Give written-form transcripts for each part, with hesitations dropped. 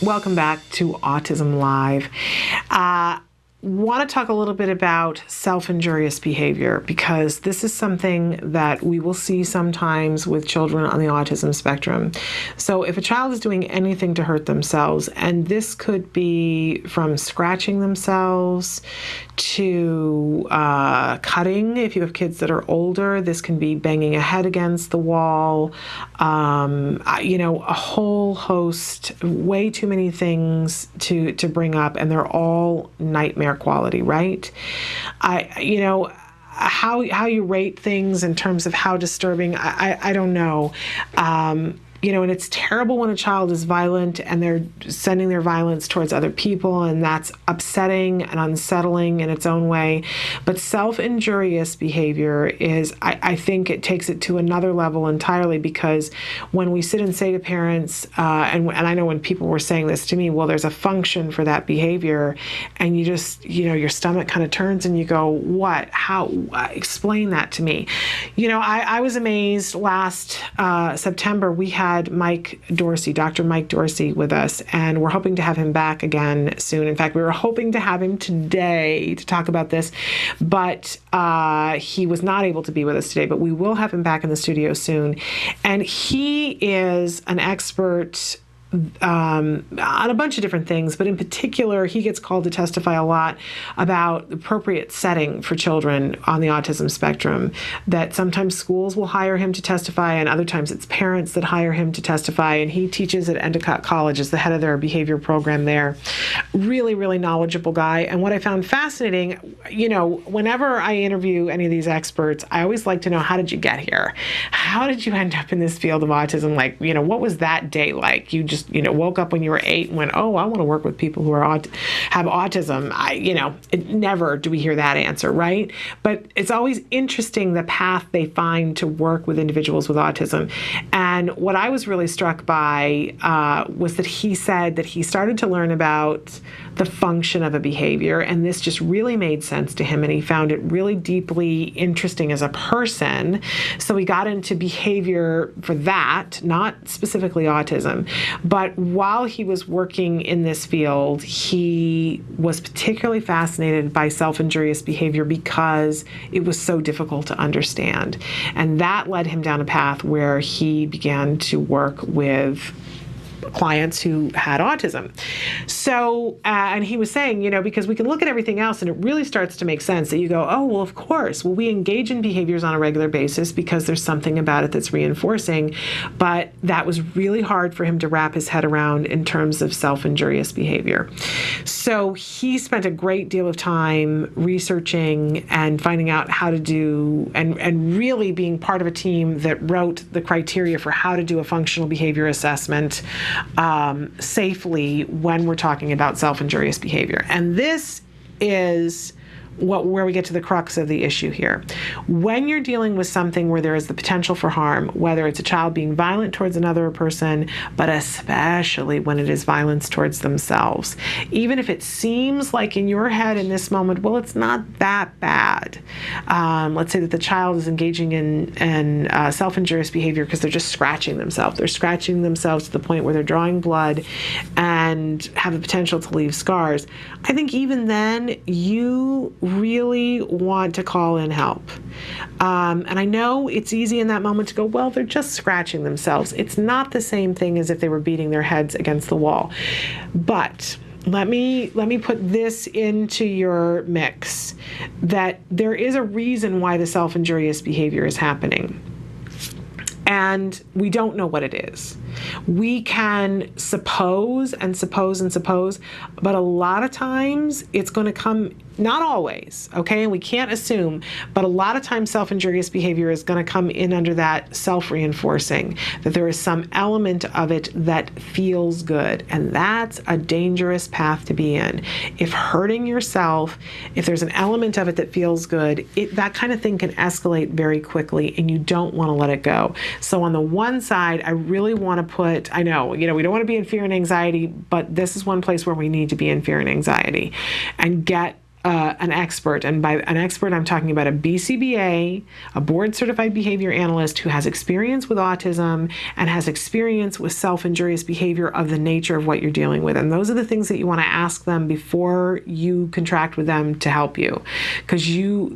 Welcome back to Autism Live. Want to talk a little bit about self-injurious behavior, because this is something that we will see sometimes with children on the autism spectrum. So if a child is doing anything to hurt themselves, and this could be from scratching themselves to cutting. If you have kids that are older, this can be banging a head against the wall, a whole host, way too many things to bring up, and they're all nightmare quality, right? How you rate things in terms of how disturbing, I don't know. And it's terrible when a child is violent and they're sending their violence towards other people, and that's upsetting and unsettling in its own way. But self-injurious behavior is, I think it takes it to another level entirely, because when we sit and say to parents, and I know when people were saying this to me, well, there's a function for that behavior, and you just, your stomach kind of turns and you go, what? How? Explain that to me. I was amazed last September. We had Dr. Mike Dorsey with us, and we're hoping to have him back again soon. In fact, we were hoping to have him today to talk about this, but he was not able to be with us today, but we will have him back in the studio soon. And he is an expert on a bunch of different things, but in particular, he gets called to testify a lot about the appropriate setting for children on the autism spectrum, that sometimes schools will hire him to testify, and other times it's parents that hire him to testify, and he teaches at Endicott College as the head of their behavior program there. Really, really knowledgeable guy. And what I found fascinating, whenever I interview any of these experts, I always like to know, how did you get here? How did you end up in this field of autism? What was that day like? You just woke up when you were 8 and went, oh, I want to work with people who have autism. Never do we hear that answer, right? But it's always interesting the path they find to work with individuals with autism. And what I was really struck by was that he said that he started to learn about the function of a behavior, and this just really made sense to him, and he found it really deeply interesting as a person. So he got into behavior for that, not specifically autism. But while he was working in this field, he was particularly fascinated by self-injurious behavior because it was so difficult to understand. And that led him down a path where he began to work with clients who had autism. So, and he was saying, because we can look at everything else and it really starts to make sense that you go, oh, well, of course. Well, we engage in behaviors on a regular basis because there's something about it that's reinforcing. But that was really hard for him to wrap his head around in terms of self-injurious behavior. So he spent a great deal of time researching and finding out how to do, and really being part of a team that wrote the criteria for how to do a functional behavior assessment safely when we're talking about self-injurious behavior. And this is where we get to the crux of the issue here. When you're dealing with something where there is the potential for harm, whether it's a child being violent towards another person, but especially when it is violence towards themselves, even if it seems like in your head in this moment, well, it's not that bad. Let's say that the child is engaging in self-injurious behavior because they're just scratching themselves. They're scratching themselves to the point where they're drawing blood and have the potential to leave scars. I think even then, you really want to call in help. And I know it's easy in that moment to go, well, they're just scratching themselves. It's not the same thing as if they were beating their heads against the wall. But let me put this into your mix, that there is a reason why the self-injurious behavior is happening. And we don't know what it is. We can suppose and suppose and suppose, but a lot of times it's going to come, not always, okay? And we can't assume, but a lot of times self-injurious behavior is going to come in under that self-reinforcing, that there is some element of it that feels good. And that's a dangerous path to be in. If hurting yourself, if there's an element of it that feels good, that kind of thing can escalate very quickly, and you don't want to let it go. So on the one side, I really want to put, I know, we don't want to be in fear and anxiety, but this is one place where we need to be in fear and anxiety and get an expert, and by an expert, I'm talking about a BCBA, a board certified behavior analyst who has experience with autism and has experience with self-injurious behavior of the nature of what you're dealing with. And those are the things that you want to ask them before you contract with them to help you, because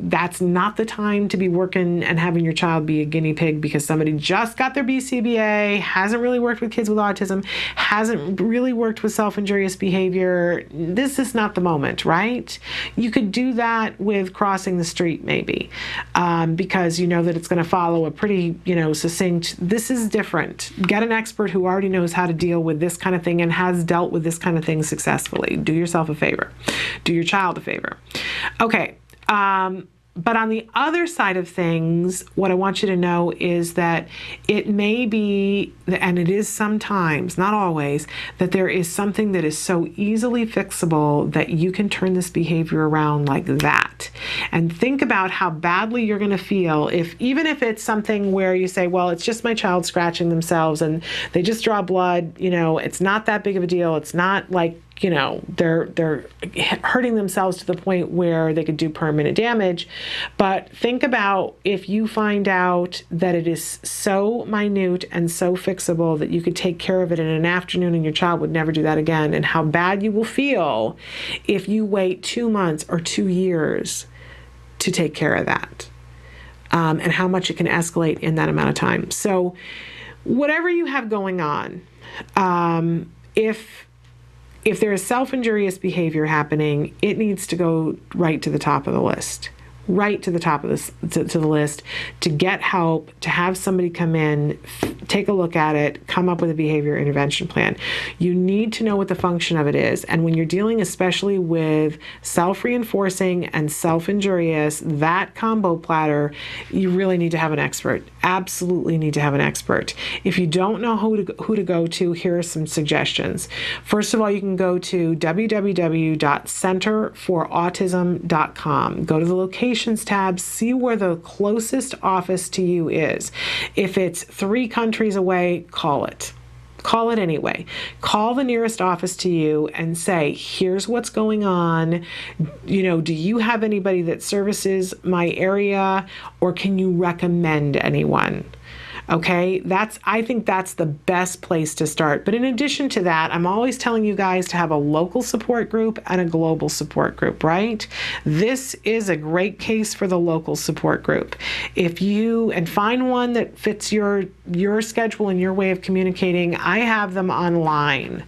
that's not the time to be working and having your child be a guinea pig because somebody just got their BCBA, hasn't really worked with kids with autism, hasn't really worked with self-injurious behavior. This is not the moment, right? You could do that with crossing the street maybe, because you know that it's going to follow a pretty, succinct, this is different. Get an expert who already knows how to deal with this kind of thing and has dealt with this kind of thing successfully. Do yourself a favor. Do your child a favor. Okay. But on the other side of things, what I want you to know is that it may be, and it is sometimes, not always, that there is something that is so easily fixable that you can turn this behavior around like that. And think about how badly you're going to feel even if it's something where you say, well, it's just my child scratching themselves and they just draw blood, it's not that big of a deal. It's not like, they're hurting themselves to the point where they could do permanent damage. But think about if you find out that it is so minute and so fixable that you could take care of it in an afternoon and your child would never do that again, and how bad you will feel if you wait 2 months or 2 years to take care of that, and how much it can escalate in that amount of time. So whatever you have going on, if there is self-injurious behavior happening, it needs to go right to the top of the list. Right to the top of to the list, to get help, to have somebody come in, take a look at it, come up with a behavior intervention plan. You need to know what the function of it is. And when you're dealing especially with self-reinforcing and self-injurious, that combo platter, you really need to have an expert. Absolutely need to have an expert. If you don't know who to go to, here are some suggestions. First of all, you can go to www.centerforautism.com. Go to the location tab, see where the closest office to you is. If it's 3 countries away, call it. Call it anyway. Call the nearest office to you and say, here's what's going on. Do you have anybody that services my area, or can you recommend anyone? Okay, I think that's the best place to start. But in addition to that, I'm always telling you guys to have a local support group and a global support group, right? This is a great case for the local support group. And find one that fits your schedule and your way of communicating. I have them online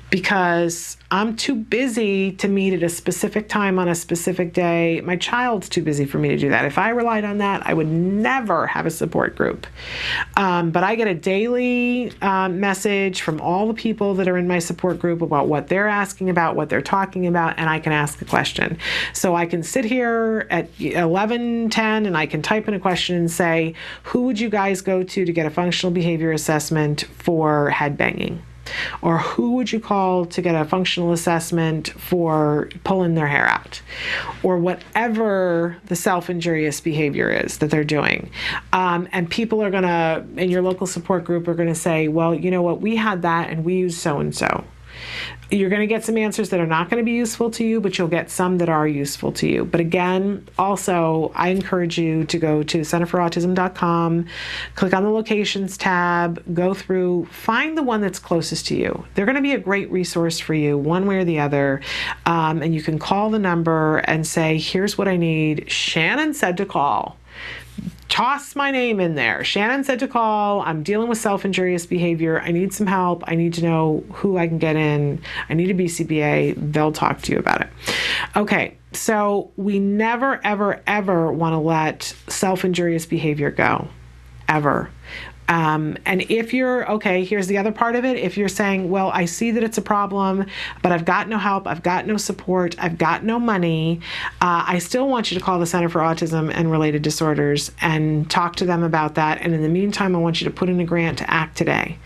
because I'm too busy to meet at a specific time on a specific day. My child's too busy for me to do that. If I relied on that, I would never have a support group. But I get a daily message from all the people that are in my support group about what they're asking about, what they're talking about, and I can ask a question. So I can sit here at 11:10 and I can type in a question and say, who would you guys go to get a functional behavior assessment for headbanging? Or who would you call to get a functional assessment for pulling their hair out? Or whatever the self-injurious behavior is that they're doing. And people are going to, in your local support group, are going to say, well, you know what, we had that and we used so-and-so. You're going to get some answers that are not going to be useful to you, but you'll get some that are useful to you. But again, also, I encourage you to go to centerforautism.com, click on the locations tab, go through, find the one that's closest to you. They're going to be a great resource for you, one way or the other. And you can call the number and say, here's what I need. Shannon said to call. Toss my name in there. Shannon said to call. I'm dealing with self-injurious behavior. I need some help. I need to know who I can get in. I need a BCBA. They'll talk to you about it. Okay, so we never, ever, ever want to let self-injurious behavior go. Ever. And if you're, okay, here's the other part of it. If you're saying, well, I see that it's a problem, but I've got no help, I've got no support, I've got no money, I still want you to call the Center for Autism and Related Disorders and talk to them about that. And in the meantime, I want you to put in a grant to act today.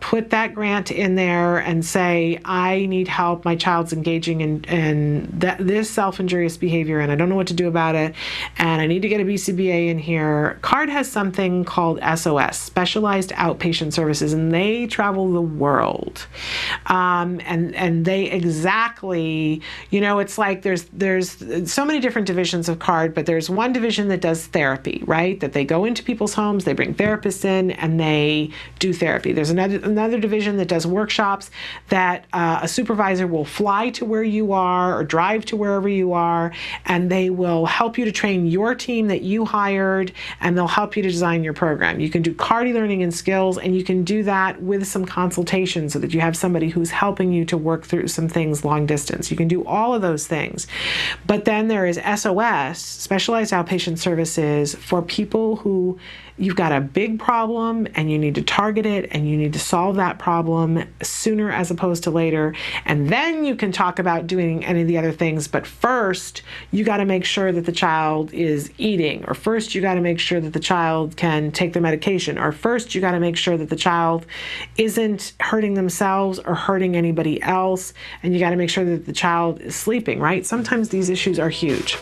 put that grant in there and say, I need help. My child's engaging in this self-injurious behavior, and I don't know what to do about it, and I need to get a BCBA in here. CARD has something called SOS, Specialized Outpatient Services, and they travel the world. And they exactly, it's like there's so many different divisions of CARD, but there's one division that does therapy, right? That they go into people's homes, they bring therapists in, and they do therapy. There's another division that does workshops that a supervisor will fly to where you are or drive to wherever you are, and they will help you to train your team that you hired, and they'll help you to design your program. You can do CARD learning and skills, and you can do that with some consultation so that you have somebody who's helping you to work through some things long distance. You can do all of those things. But then there is SOS, Specialized Outpatient Services, for people who you've got a big problem and you need to target it and you need to solve that problem sooner as opposed to later. And then you can talk about doing any of the other things. But first, you got to make sure that the child is eating, or first you got to make sure that the child can take their medication, or first you got to make sure that the child isn't hurting themselves or hurting anybody else. And you got to make sure that the child is sleeping, right? Sometimes these issues are huge.